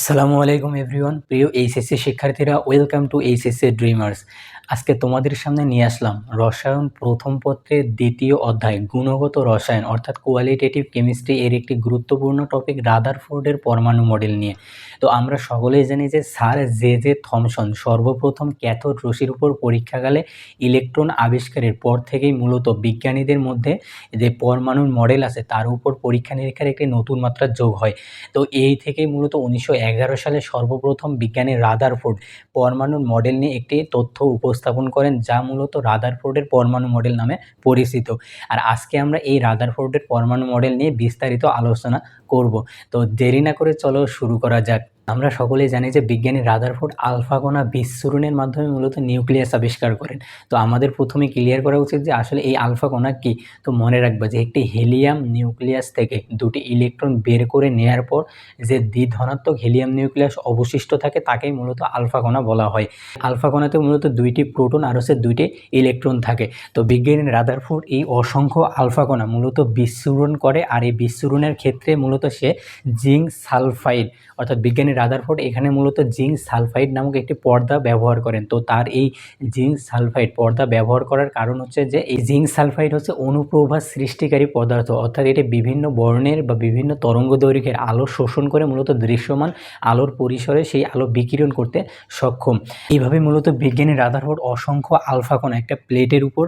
আসসালামু আলাইকুম এভরিওয়ান, প্রিয় এইচএসসি শিক্ষার্থীরা, ওয়েলকাম টু এইচএসসি ড্রিমার্স। আজকে তোমাদের সামনে নিয়ে আসলাম রসায়ন প্রথম পত্রের দ্বিতীয় অধ্যায় গুণগত রসায়ন অর্থাৎ কোয়ালিটেটিভ কেমিস্ট্রি এর একটি গুরুত্বপূর্ণ টপিক রাদারফোর্ডের পরমাণু মডেল নিয়ে। তো আমরা সকলেই জানি যে স্যার জে থমসন সর্বপ্রথম ক্যাথোড রশ্মির উপর পরীক্ষাকালে ইলেকট্রন আবিষ্কারের পর থেকেই মূলত বিজ্ঞানীদের মধ্যে যে পরমাণুর মডেল আছে তার উপর পরীক্ষা নিরীক্ষার একটি নতুন মাত্রা যোগ হয়। তো এই থেকেই মূলত 1911 সালে সর্বপ্রথম বিজ্ঞানী রাদারফোর্ড পরমাণুর মডেল নিয়ে একটি তথ্য উপস্থাপন করেন, যা মূলত রাদারফোর্ডের পরমাণু মডেল নামে পরিচিত। আর আজকে আমরা এই রাদারফোর্ডের পরমাণু মডেল নিয়ে বিস্তারিত আলোচনা করব। তো দেরি না করে চলো শুরু করা যাক। আমরা সকলেই জানি যে বিজ্ঞানী রাদারফোর্ড আলফা কণা বিস্ফোরণের মাধ্যমে মূলত নিউক্লিয়াস আবিষ্কার করেন। তো আমাদের প্রথমে ক্লিয়ার করা উচিত যে আসলে এই আলফা কণা কি। তো মনে রাখবা যে একটি হিলিয়াম নিউক্লিয়াস থেকে দুটি ইলেকট্রন বের করে নেয়ার পর যে দ্বিধনাত্মক হিলিয়াম নিউক্লিয়াস অবশিষ্ট থাকে তাকেই মূলত আলফা কণা বলা হয়। আলফা কণাতে মূলত দুইটি প্রোটন আর হচ্ছে দুইটি ইলেকট্রন থাকে। তো বিজ্ঞানী রাদারফোর্ড এই অসংখ্য আলফা কণা মূলত বিস্ফোরণ করে, আর এই বিস্ফোরণের ক্ষেত্রে মূলত সে জিঙ্ক সালফাইড অর্থাৎ বিজ্ঞানী রাদারফোর্ড এখানে মূলত জিঙ্ক সালফাইড নামক একটি পর্দা ব্যবহার করেন। তো তার এই জিঙ্ক সালফাইড পর্দা ব্যবহার করার কারণ হচ্ছে যে এই জিঙ্ক সালফাইড হচ্ছে অনুপ্রভা সৃষ্টিকারী পদার্থ, অর্থাৎ এটি বিভিন্ন বর্ণের বা বিভিন্ন তরঙ্গ দৈর্ঘ্যের আলো শোষণ করে মূলত দৃশ্যমান আলোর পরিসরে সেই আলো বিকিরণ করতে সক্ষম। এইভাবে মূলত বিজ্ঞানী রাদারফোর্ড অসংখ্য আলফা কণা একটা প্লেটের উপর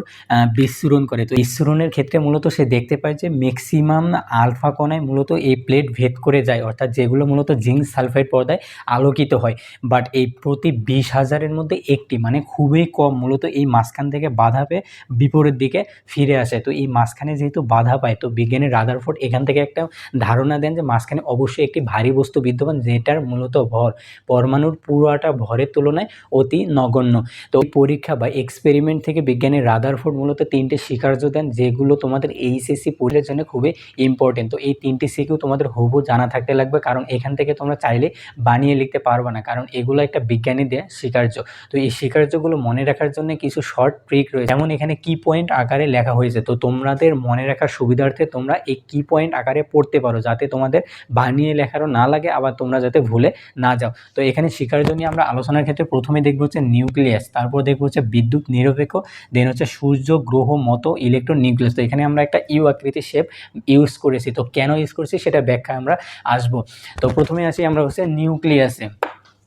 বিস্ফোরণ করে। তো বিস্ফোরণের ক্ষেত্রে মূলত সে দেখতে পায় যে ম্যাক্সিমাম আলফা কণায় মূলত এই প্লেট ভেদ করে যায়, অর্থাৎ যেগুলো মূলত জিঙ্ক সালফাইড পর্দায় আলোকিত হয়। বাট এই প্রতি 20,000-এর মধ্যে একটি মানে খুবই কম মূলত এই মাঝখান থেকে বাধা পেয়ে বিপরীত দিকে ফিরে আসে। তো এই মাঝখানে যেহেতু বাধা পায়, তো বিজ্ঞানী রাদারফোর্ড এখান থেকে একটা ধারণা দেন যে মাঝখানে অবশ্যই একটি ভারী বস্তু বিদ্যমান, যেটার মূলত ভর পরমাণুর পুরোটা ভরের তুলনায় অতি নগণ্য। তো পরীক্ষা বা এক্সপেরিমেন্ট থেকে বিজ্ঞানী রাদারফোর্ড মূলত 3টে স্বীকার্য দেন, যেগুলো তোমাদের এইচএসসি পরীক্ষার জন্য খুবই ইম্পর্টেন্ট। তো এই 3টি সিকিউ তোমাদের হুবহু জানা থাকতে লাগবে, কারণ এখান থেকে তোমরা চাইলে বানিয়ে লিখতে পারবে না, কারণ এগুলো একটা বিজ্ঞানী দেয়া স্বীকার্য। তো এই স্বীকার্যগুলো মনে রাখার জন্য কিছু শর্ট ট্রিক রয়েছে, যেমন এখানে কি পয়েন্ট আকারে লেখা হয়েছে। তো তোমাদের মনে রাখার সুবিধার্থে তোমরা এই কি পয়েন্ট আকারে পড়তে পারো, যাতে তোমাদের বানিয়ে লেখারও না লাগে, আবার তোমরা যাতে ভুলে না যাও। তো এখানে স্বীকার্য নিয়ে আমরা আলোচনার ক্ষেত্রে প্রথমে দেখবো হচ্ছে নিউক্লিয়াস, তারপর দেখবো হচ্ছে বিদ্যুৎ নিরপেক্ষ, দেন হচ্ছে সূর্য গ্রহ মতো ইলেকট্রন নিউক্লিয়াস। তো এখানে আমরা একটা ইউ আকৃতির শেপ ইউজ করেছি। তো কেন ইউজ করেছি সেটা ব্যাখ্যা আমরা আসবো। তো প্রথমে আসি আমরা হচ্ছে নিউক্লিয়াসে,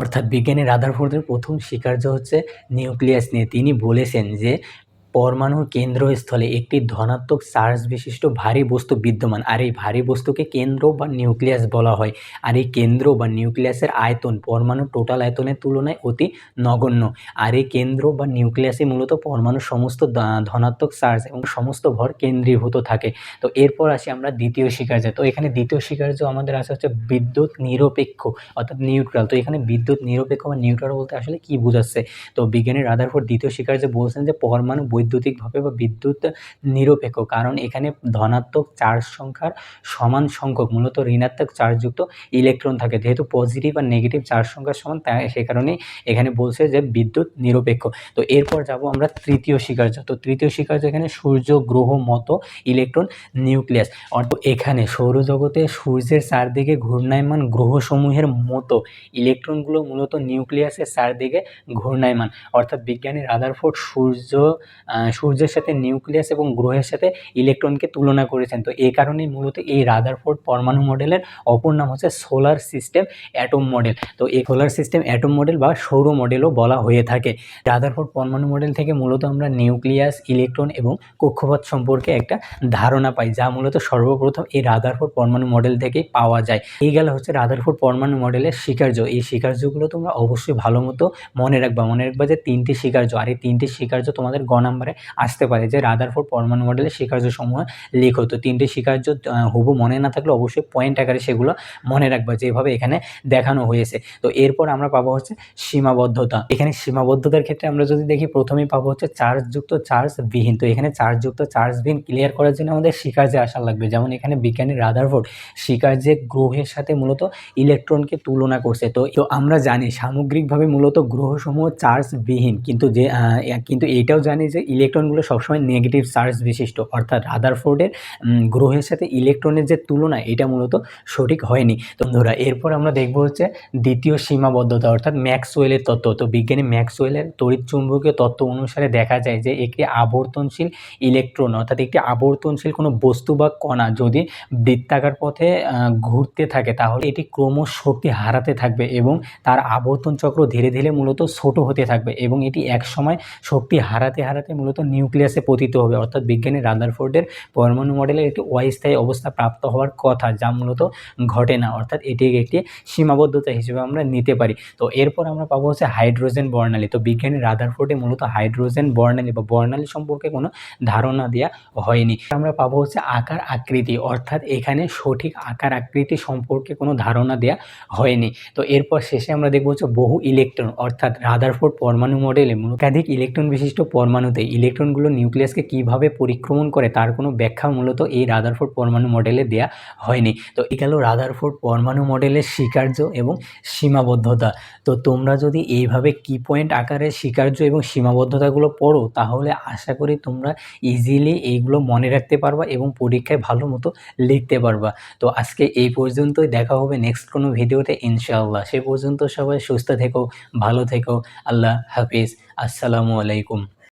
অর্থাৎ বিজ্ঞানী রাদারফোর্ডের প্রথম স্বীকার্য হচ্ছে নিউক্লিয়াস নিয়ে। তিনি বলেছেন যে পরমাণুর কেন্দ্রস্থলে একটি ধনাত্মক চার্জ বিশিষ্ট ভারী বস্তু বিদ্যমান, আর এই ভারী বস্তুকে কেন্দ্র বা নিউক্লিয়াস বলা হয়। আর এই কেন্দ্র বা নিউক্লিয়াসের আয়তন পরমাণুর টোটাল আয়তনের তুলনায় অতি নগণ্য। আর এই কেন্দ্র বা নিউক্লিয়াসে মূলত পরমাণুর সমস্ত ধনাত্মক চার্জ এবং সমস্ত ভর কেন্দ্রীভূত থাকে। তো এরপর আসি আমরা দ্বিতীয় স্বীকার্য। তো এখানে দ্বিতীয় স্বীকার্য আমাদের আছে হচ্ছে বিদ্যুৎ নিরপেক্ষ অর্থাৎ নিউট্রাল। তো এখানে বিদ্যুৎ নিরপেক্ষ বা নিউট্রাল বলতে আসলে কি বোঝাচ্ছে। তো বিজ্ঞানী রাদারফোর্ড দ্বিতীয় স্বীকার্য বলছেন যে পরমাণু বৈদ্যুতিকভাবে বা বিদ্যুৎ নিরপেক্ষ, কারণ এখানে ধনাত্মক চার্জ সংখ্যার সমান সংখ্যক মূলত ঋণাত্মক চার্জযুক্ত ইলেকট্রন থাকে। যেহেতু পজিটিভ আর নেগেটিভ চার্জ সংখ্যার সমান, তাই সে কারণেই এখানে বলছে যে বিদ্যুৎ নিরপেক্ষ। তো এরপর যাব আমরা তৃতীয় স্বীকার্য। তো তৃতীয় স্বীকার্য এখানে সূর্য গ্রহ মতো ইলেকট্রন নিউক্লিয়াস, অর্থাৎ এখানে সৌরজগতে সূর্যের চারদিকে ঘূর্ণায়মান গ্রহসমূহের মতো ইলেকট্রনগুলো মূলত নিউক্লিয়াসের চারদিকে ঘূর্ণায়মান। অর্থাৎ বিজ্ঞানী রাদারফোর্ড সূর্যের সাথে নিউক্লিয়াস এবং গ্রহের সাথে ইলেকট্রনকে তুলনা করেছেন। তো এই কারণেই মূলত এই রাদারফোর্ড পরমাণু মডেলের অপর নাম হচ্ছে সোলার সিস্টেম অ্যাটম মডেল। তো এই সোলার সিস্টেম অ্যাটম মডেল বা সৌর মডেলও বলা হয়ে থাকে। রাদারফোর্ড পরমাণু মডেল থেকে মূলত আমরা নিউক্লিয়াস, ইলেকট্রন এবং কক্ষপথ সম্পর্কে একটা ধারণা পাই, যা মূলত সর্বপ্রথম এই রাদারফোর্ড পরমাণু মডেল থেকেই পাওয়া যায়। এই গেল হচ্ছে রাদারফোর্ড পরমাণু মডেলের স্বীকার্য। এই স্বীকার্যগুলো তোমরা অবশ্যই ভালো মতো মনে রাখবা যে 3টি স্বীকার্য, আর এই 3টি স্বীকার্য তোমাদের গ নাম্বারে আসতে পারে যে রাদারফোর্ড পরমাণু মডেলের স্বীকার্য সমূহ লেখো। তো 3টি স্বীকার্য হুবহু মনে না থাকলে অবশ্যই পয়েন্ট আকারে সেগুলো মনে রাখবা, যেভাবে এখানে দেখানো হয়েছে। তো এরপর আমরা পাবো হচ্ছে সীমাবদ্ধতা। এখানে সীমাবদ্ধতার ক্ষেত্রে আমরা যদি দেখি, প্রথমেই পাবো হচ্ছে চার্জযুক্ত চার্জবিহীন। তো এখানে চার্জযুক্ত চার্জবিহীন ক্লিয়ার করার জন্য আমাদের স্বীকার্যে আসা লাগবে। যেমন এখানে বিজ্ঞানী রাদারফোর্ড স্বীকার্যে গ্রহের সাথে মূলত ইলেকট্রনকে তুলনা করছে। তো আমরা জানি সামগ্রিকভাবে মূলত গ্রহসমূহ চার্জবিহীন, কিন্তু এটাও জানি যে ইলেকট্রনগুলো সবসময় নেগেটিভ চার্জ বিশিষ্ট, অর্থাৎ রাদারফোর্ডের গ্রহের সাথে ইলেকট্রনের যে তুলনা এটা মূলত সঠিক হয়নি। তো বন্ধুরা এরপর আমরা দেখব হচ্ছে দ্বিতীয় সীমাবদ্ধতা, অর্থাৎ ম্যাক্সওয়েলের তত্ত্ব। তো বিজ্ঞানী ম্যাক্সওয়েলের তড়িৎচুম্বকীয় তত্ত্ব অনুসারে দেখা যায় যে একটি আবর্তনশীল ইলেকট্রন, অর্থাৎ একটি আবর্তনশীল কোনো বস্তু বা কণা যদি বৃত্তাকার পথে ঘুরতে থাকে তাহলে এটি ক্রমশ শক্তি হারাতে থাকবে এবং তার আবর্তন চক্র ধীরে ধীরে মূলত ছোট হতে থাকবে এবং এটি একসময় শক্তি হারাতে হারাতে মূলত নিউক্লিয়াসে পতিত হবে। অর্থাৎ বিজ্ঞানী রাদারফোর্ডের পরমাণু মডেলের একটি অস্থায়ী অবস্থা প্রাপ্ত হওয়ার কথা, যা মূলত ঘটে না, অর্থাৎ এটি একটি সীমাবদ্ধতা হিসেবে আমরা নিতে পারি। তো এরপর আমরা পাবো হচ্ছে হাইড্রোজেন বর্ণালী। তো বিজ্ঞানী রাদারফোর্ডে মূলত হাইড্রোজেন বর্ণালী বা বর্ণালী সম্পর্কে কোনো ধারণা দেওয়া হয়নি। আমরা পাবো হচ্ছে আকার আকৃতি, অর্থাৎ এখানে সঠিক আকার আকৃতি সম্পর্কে কোনো ধারণা দেওয়া হয়নি। তো এরপর শেষে আমরা দেখবো হচ্ছে বহু ইলেকট্রন, অর্থাৎ রাদারফোর্ড পরমাণু মডেলে একাধিক ইলেকট্রন বিশিষ্ট পরমাণুতে ইলেকট্রনগুলো নিউক্লিয়াসকে কিভাবে পরিক্রমণ করে তার কোনো ব্যাখ্যা মূলত এই রাদারফোর্ড পরমাণু মডেলে দেওয়া হয়নি। তো এই গেল রাদারফোর্ড পরমাণু মডেলের স্বীকার্য এবং সীমাবদ্ধতা। তো তোমরা যদি এইভাবে কি পয়েন্ট আকারে স্বীকার্য এবং সীমাবদ্ধতাগুলো পড়ো তাহলে আশা করি তোমরা ইজিলি এইগুলো মনে রাখতে পারবা এবং পরীক্ষায় ভালো মতো লিখতে পারবা। তো আজকে এই পর্যন্তই, দেখা হবে নেক্সট কোনো ভিডিওতে ইনশাআল্লাহ। সে পর্যন্ত সবাই সুস্থ থেকো, ভালো থেকো। আল্লাহ হাফিজ। আসসালামু আলাইকুম।